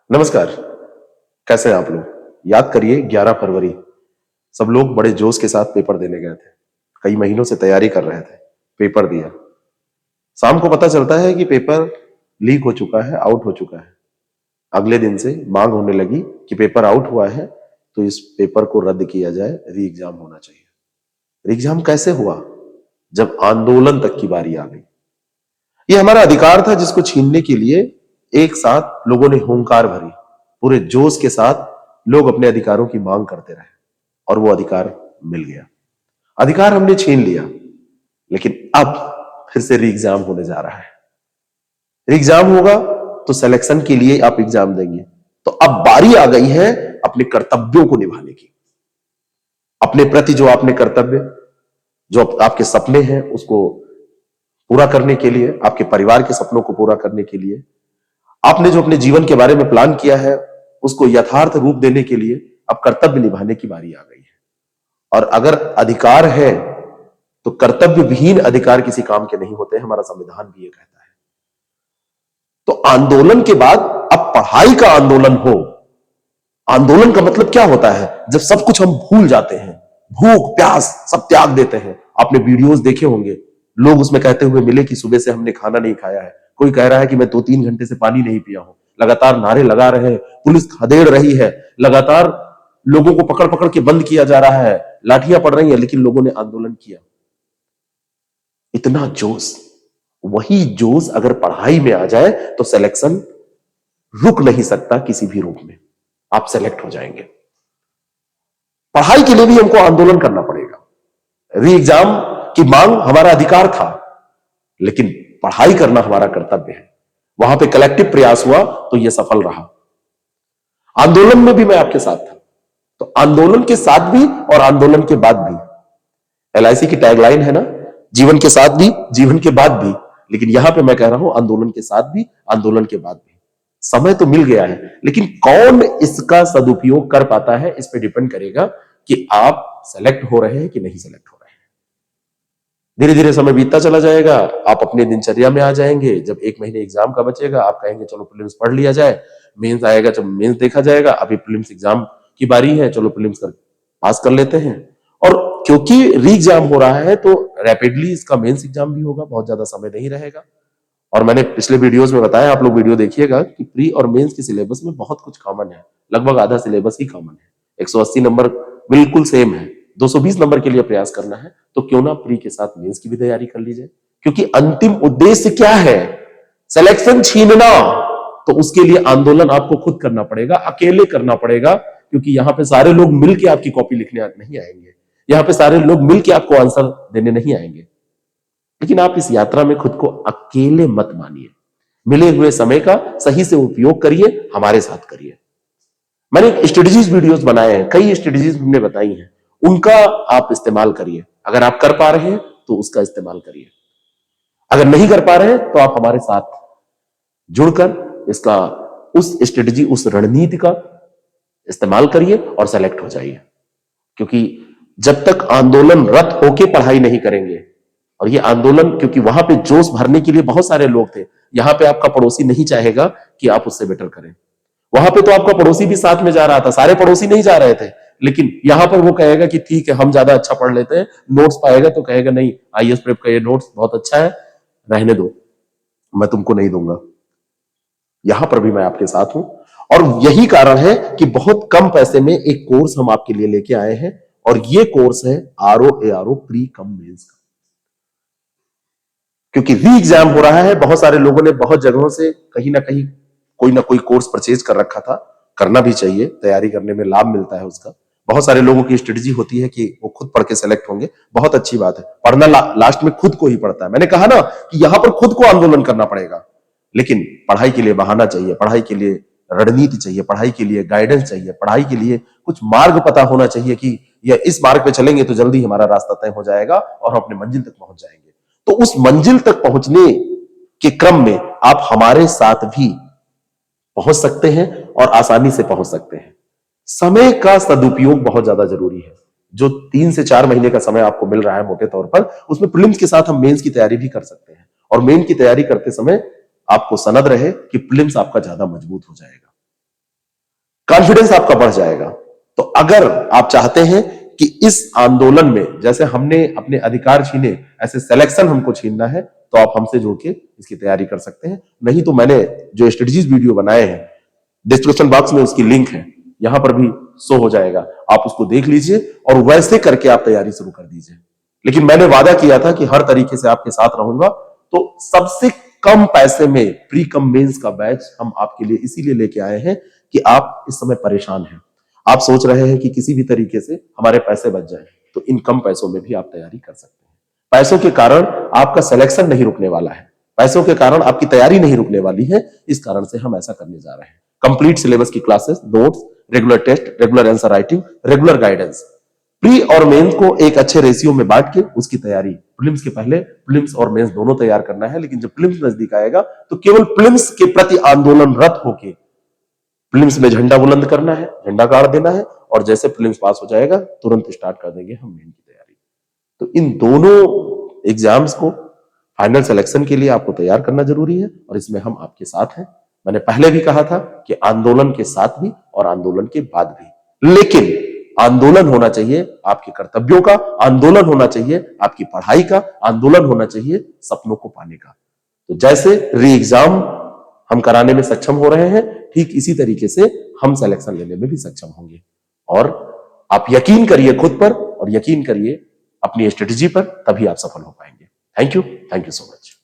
नमस्कार। कैसे हैं आप लोग? याद करिए 11 फरवरी। सब लोग बड़े जोश के साथ पेपर देने गए थे। कई महीनों से तैयारी कर रहे थे। पेपर दिया। शाम को पता चलता है कि पेपर लीक हो चुका है, आउट हो चुका है। अगले दिन से मांग होने लगी कि पेपर आउट हुआ है तो इस पेपर को रद्द किया जाए, री एग्जाम होना चाहिए। री एग्जाम कैसे हुआ? जब आंदोलन तक की बारी आ गई। ये हमारा अधिकार था जिसको छीनने के लिए एक साथ लोगों ने हुंकार भरी। पूरे जोश के साथ लोग अपने अधिकारों की मांग करते रहे और वो अधिकार मिल गया। अधिकार हमने छीन लिया, लेकिन अब फिर से री एग्जाम होने जा रहा है। री एग्जाम होगा तो सिलेक्शन के लिए आप एग्जाम देंगे। तो अब बारी आ गई है अपने कर्तव्यों को निभाने की। अपने प्रति जो आपने कर्तव्य, जो आपके सपने हैं, उसको पूरा करने के लिए, आपके परिवार के सपनों को पूरा करने के लिए, आपने जो अपने जीवन के बारे में प्लान किया है उसको यथार्थ रूप देने के लिए अब कर्तव्य निभाने की बारी आ गई है। और अगर अधिकार है तो कर्तव्य विहीन अधिकार किसी काम के नहीं होते। हमारा संविधान भी ये कहता है। तो आंदोलन के बाद अब पढ़ाई का आंदोलन हो। आंदोलन का मतलब क्या होता है? जब सब कुछ हम भूल जाते हैं, भूख प्यास सब त्याग देते हैं। आपने वीडियोस देखे होंगे, लोग उसमें कहते हुए मिले कि सुबह से हमने खाना नहीं खाया है। कोई कह रहा है कि मैं 2-3 घंटे से पानी नहीं पिया हूं। लगातार नारे लगा रहे हैं, पुलिस खदेड़ रही है, लगातार लोगों को पकड़ पकड़ के बंद किया जा रहा है, लाठियां पड़ रही हैं, लेकिन लोगों ने आंदोलन किया। इतना जोश, वही जोश अगर पढ़ाई में आ जाए तो सिलेक्शन रुक नहीं सकता किसी भी रूप में। आप सेलेक्ट हो जाएंगे। पढ़ाई के लिए भी हमको आंदोलन करना पड़ेगा। री एग्जाम की मांग हमारा अधिकार था, लेकिन पढ़ाई करना हमारा कर्तव्य है। वहां पे कलेक्टिव प्रयास हुआ तो यह सफल रहा। आंदोलन में भी मैं आपके साथ था, तो आंदोलन के साथ भी और आंदोलन के बाद भी। एलआईसी की टैगलाइन है ना, जीवन के साथ भी, जीवन के बाद भी। लेकिन यहां पे मैं कह रहा हूं आंदोलन के साथ भी, आंदोलन के बाद भी। समय तो मिल गया है, लेकिन कौन इसका सदुपयोग कर पाता है, इस पे डिपेंड करेगा कि आप सेलेक्ट हो रहे हैं कि नहीं सेलेक्ट हो रहे हैं। धीरे धीरे समय बीतता चला जाएगा, आप अपने दिनचर्या में आ जाएंगे। जब 1 महीने एग्जाम का बचेगा, आप कहेंगे चलो प्रीलिम्स पढ़ लिया जाए, मेंस आएगा जब मेंस देखा जाएगा। अभी प्रीलिम्स एग्जाम की बारी है, चलो प्रीलिम्स कर पास कर लेते हैं। और क्योंकि री एग्जाम हो रहा है तो रैपिडली इसका मेंस एग्जाम भी होगा, बहुत ज्यादा समय नहीं रहेगा। और मैंने पिछले वीडियोस में बताया, आप लोग वीडियो देखिएगा कि प्री और मेंस के सिलेबस में बहुत कुछ कॉमन है। लगभग आधा सिलेबस ही कॉमन है। 180 नंबर बिल्कुल सेम है। 220 नंबर के लिए प्रयास करना है तो क्यों ना प्री के साथ मेंस की भी तैयारी कर लीजिए, क्योंकि अंतिम उद्देश्य क्या है? सिलेक्शन छीनना। तो उसके लिए आंदोलन आपको खुद करना पड़ेगा, अकेले करना पड़ेगा, क्योंकि यहां पे सारे लोग मिलकर आपकी कॉपी लिखने नहीं आएंगे। यहां पे सारे लोग मिलकर आपको आंसर देने नहीं आएंगे। लेकिन आप इस यात्रा में खुद को अकेले मत मानिए। मिले हुए समय का सही से उपयोग करिए, हमारे साथ करिए। मैंने स्ट्रेटजीज वीडियोस बनाए हैं, कई स्ट्रेटजीज हमने बताई हैं, उनका आप इस्तेमाल करिए। अगर आप कर पा रहे हैं तो उसका इस्तेमाल करिए। अगर नहीं कर पा रहे हैं तो आप हमारे साथ जुड़कर इसका, उस स्ट्रेटजी, उस रणनीति का इस्तेमाल करिए और सेलेक्ट हो जाइए। क्योंकि जब तक आंदोलन रत होके पढ़ाई नहीं करेंगे, और ये आंदोलन, क्योंकि वहां पे जोश भरने के लिए बहुत सारे लोग थे। यहां पे आपका पड़ोसी नहीं चाहेगा कि आप उससे बेटर करें। वहां पे तो आपका पड़ोसी भी साथ में जा रहा था, सारे पड़ोसी नहीं जा रहे थे, लेकिन यहां पर वो कहेगा कि ठीक है हम ज्यादा अच्छा पढ़ लेते हैं। नोट्स पाएगा तो कहेगा नहीं, आईएएस प्रेप का ये नोट्स बहुत अच्छा है, रहने दो, मैं तुमको नहीं दूंगा। यहां पर भी मैं आपके साथ हूं, और यही कारण है कि बहुत कम पैसे में एक कोर्स हम आपके लिए लेके आए हैं, और ये कोर्स है ROARO प्री कम मेंस का। क्योंकि री एग्जाम हो रहा है, बहुत सारे लोगों ने बहुत जगहों से कहीं ना कोई कोर्स परचेज कर रखा था। करना भी चाहिए, तैयारी करने में लाभ मिलता है उसका। बहुत सारे लोगों की स्ट्रेटजी होती है कि वो खुद पढ़ के सेलेक्ट होंगे, बहुत अच्छी बात है। पढ़ना लास्ट में खुद को ही पड़ता है। मैंने कहा ना कि यहां पर खुद को आंदोलन करना पड़ेगा, लेकिन पढ़ाई के लिए बहाना चाहिए, पढ़ाई के लिए रणनीति चाहिए, पढ़ाई के लिए गाइडेंस चाहिए, पढ़ाई के लिए कुछ मार्ग पता होना चाहिए कि यह इस मार्ग पे चलेंगे तो जल्दी हमारा रास्ता तय हो जाएगा और हम अपने मंजिल तक पहुंच जाएंगे। तो उस मंजिल तक पहुंचने के क्रम में आप हमारे साथ भी पहुंच सकते हैं और आसानी से पहुंच सकते हैं। समय का सदुपयोग बहुत ज्यादा जरूरी है। जो 3 से 4 महीने का समय आपको मिल रहा है मोटे तौर पर, उसमें प्रीलिम्स के साथ हम मेंस की तैयारी भी कर सकते हैं। और मेन की तैयारी करते समय आपको सनद रहे कि प्रीलिम्स आपका ज्यादा मजबूत हो जाएगा। कॉन्फिडेंस आपका बढ़ जाएगा। तो अगर आप चाहते हैं कि इस आंदोलन में जैसे हमने अपने अधिकार छीने, ऐसे सिलेक्शन हमको छीनना है, तो आप हमसे जुड़ के इसकी तैयारी कर सकते हैं। नहीं तो मैंने जो स्ट्रेटजीज वीडियो बनाए हैं, डिस्क्रिप्शन बॉक्स में उसकी लिंक है, यहां पर भी शो हो जाएगा, आप उसको देख लीजिए और वैसे करके आप तैयारी शुरू कर दीजिए। लेकिन मैंने वादा किया था कि हर तरीके से आपके साथ रहूंगा, तो सबसे कम पैसे में प्री कम मेंस का बैच हम आपके लिए इसीलिए लेके आए हैं कि आप इस समय परेशान हैं। आप सोच रहे हैं कि किसी भी तरीके से हमारे पैसे बच जाए, तो इन कम पैसों में भी आप तैयारी कर सकते हैं। पैसों के कारण आपका सिलेक्शन नहीं रुकने वाला है, पैसों के कारण आपकी तैयारी नहीं रुकने वाली है। इस कारण से हम ऐसा करने जा रहे हैं। कंप्लीट सिलेबस की classes, notes, regular test, regular answer writing, regular guidance, pre और मेंस को एक अच्छे रेशियो में बांट के उसकी तैयारी, प्रीलिम्स के पहले प्रीलिम्स और मेंस दोनों तैयार करना है। लेकिन जब प्रीलिम्स नजदीक आएगा तो केवल प्रीलिम्स के प्रति आंदोलनरत होके प्रीलिम्स में झंडा बुलंद करना है, झंडा गाड़ देना है, और जैसे प्रीलिम्स पास हो जाएगा तुरंत स्टार्ट कर देंगे हम मेन की तैयारी। तो इन दोनों एग्जाम्स को फाइनल सिलेक्शन के लिए आपको तैयार करना जरूरी है, और इसमें हम आपके साथ हैं। मैंने पहले भी कहा था कि आंदोलन के साथ भी और आंदोलन के बाद भी, लेकिन आंदोलन होना चाहिए आपके कर्तव्यों का, आंदोलन होना चाहिए आपकी पढ़ाई का, आंदोलन होना चाहिए सपनों को पाने का। तो जैसे री एग्जाम हम कराने में सक्षम हो रहे हैं, ठीक इसी तरीके से हम सिलेक्शन लेने में भी सक्षम होंगे। और आप यकीन करिए खुद पर और यकीन करिए अपनी स्ट्रेटजी पर, तभी आप सफल हो पाएंगे। Thank you so much.